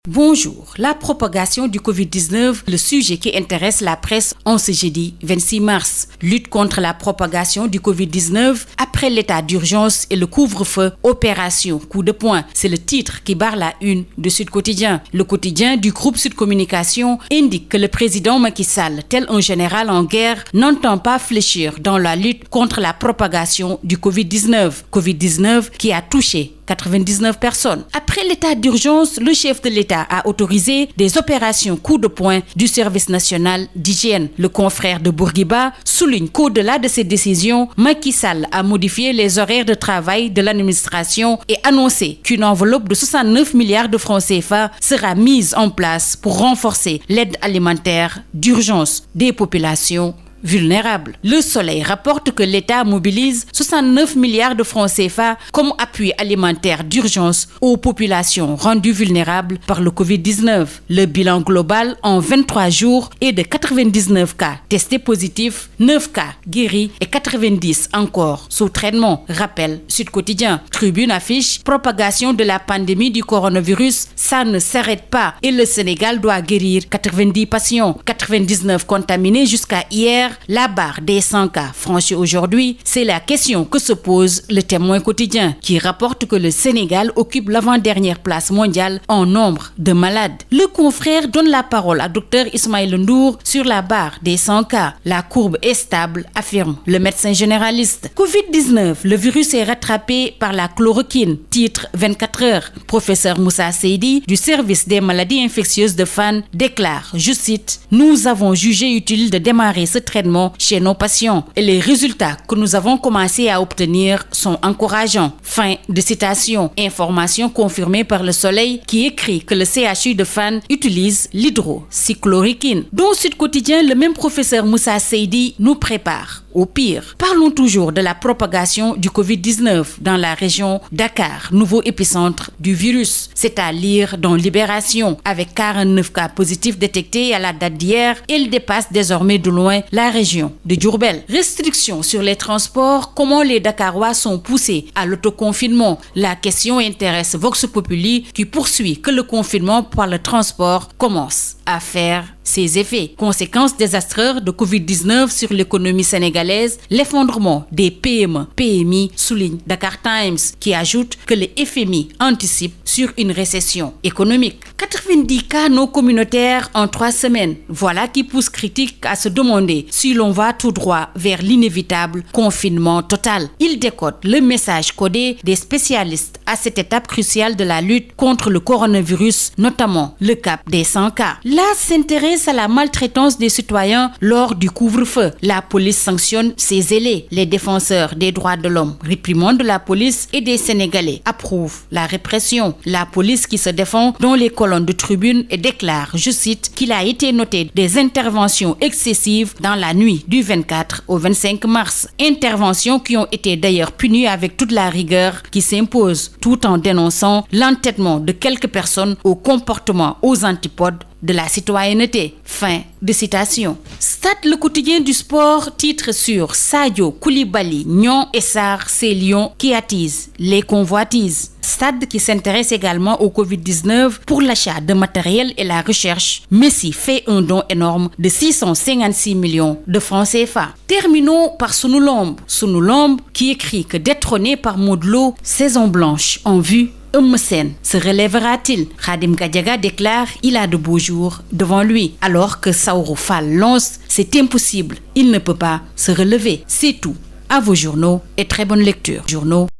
Bonjour. La propagation du Covid-19, le sujet qui intéresse la presse en ce jeudi 26 mars. Lutte contre la propagation du Covid-19 après l'état d'urgence et le couvre-feu. Opération coup de poing. C'est le titre qui barre la une de Sud Quotidien. Le quotidien du groupe Sud Communication indique que le président Macky Sall, tel un général en guerre, n'entend pas fléchir dans la lutte contre la propagation du Covid-19. Covid-19 qui a touché 99 personnes. Après l'état d'urgence, le chef de l'État a autorisé des opérations coup de poing du service national d'hygiène. Le confrère de Bourguiba souligne qu'au-delà de ces décisions, Macky Sall a modifié les horaires de travail de l'administration et annoncé qu'une enveloppe de 69 milliards de francs CFA sera mise en place pour renforcer l'aide alimentaire d'urgence des populations vulnérables. Le Soleil rapporte que l'État mobilise 69 milliards de francs CFA comme appui alimentaire d'urgence aux populations rendues vulnérables par le Covid-19. Le bilan global en 23 jours est de 99 cas testés positifs, 9 cas guéris et 90 encore sous traitement, rappelle Sud Quotidien. Tribune affiche propagation de la pandémie du coronavirus, ça ne s'arrête pas et le Sénégal doit guérir 90 patients, 99 contaminés jusqu'à hier. La barre des 100 cas franchis aujourd'hui, c'est la question que se pose le Témoin quotidien qui rapporte que le Sénégal occupe l'avant-dernière place mondiale en nombre de malades. Le confrère donne la parole à Dr Ismaïla Ndour sur la barre des 100 cas. La courbe est stable, affirme le médecin généraliste. Covid-19, le virus est rattrapé par la chloroquine. Titre 24 heures. Professeur Moussa Seydi du service des maladies infectieuses de Fann déclare, je cite, « Nous avons jugé utile de démarrer ce traitement chez nos patients et les résultats que nous avons commencé à obtenir sont encourageants. » Fin de citation. Information confirmée par Le Soleil qui écrit que le CHU de Fann utilise l'hydroxychloroquine. Dans Sud Quotidien, le même professeur Moussa Seydi nous prépare au pire. Parlons toujours de la propagation du Covid-19 dans la région Dakar, nouveau épicentre du virus. C'est à lire dans Libération. Avec 49 cas positifs détectés à la date d'hier, il dépasse désormais de loin la région de Diourbel. Restrictions sur les transports, comment les Dakarois sont poussés à l'autoconfinement. La question intéresse Vox Populi qui poursuit que le confinement par le transport commence à faire ses effets. Conséquences désastreuses de Covid-19 sur l'économie sénégalaise, l'effondrement des PME, PMI, souligne Dakar Times, qui ajoute que le FMI anticipe sur une récession économique. 90 cas non communautaires en 3 semaines. Voilà qui pousse critiques à se demander si l'on va tout droit vers l'inévitable confinement total. Il décode le message codé des spécialistes à cette étape cruciale de la lutte contre le coronavirus, notamment le cap des 100 cas. Là s'intéresse à la maltraitance des citoyens lors du couvre-feu. La police sanctionne ses zélés. Les défenseurs des droits de l'homme réprimandent la police et des Sénégalais approuvent la répression. La police qui se défend dans les colonnes de Tribune et déclare, je cite, qu'il a été noté des interventions excessives dans la nuit du 24 au 25 mars. Interventions qui ont été d'ailleurs punies avec toute la rigueur qui s'impose, tout en dénonçant l'entêtement de quelques personnes au comportement aux antipodes de la citoyenneté. Fin de citation. Stade, le quotidien du sport, titre sur Sadio Koulibaly, Nyon et Sarr, ces lions qui attisent les convoitises. Stade qui s'intéresse également au Covid-19 pour l'achat de matériel et la recherche. Messi fait un don énorme de 656 millions de francs CFA. Terminons par Sunu Lamb qui écrit que détrôné par Modou Lo, saison blanche en vue, Eumeu Sène se relèvera-t-il? Khadim Gadiaga déclare il a de beaux jours devant lui. Alors que Saourou Fall lance, c'est impossible, il ne peut pas se relever. C'est tout. À vos journaux et très bonne lecture.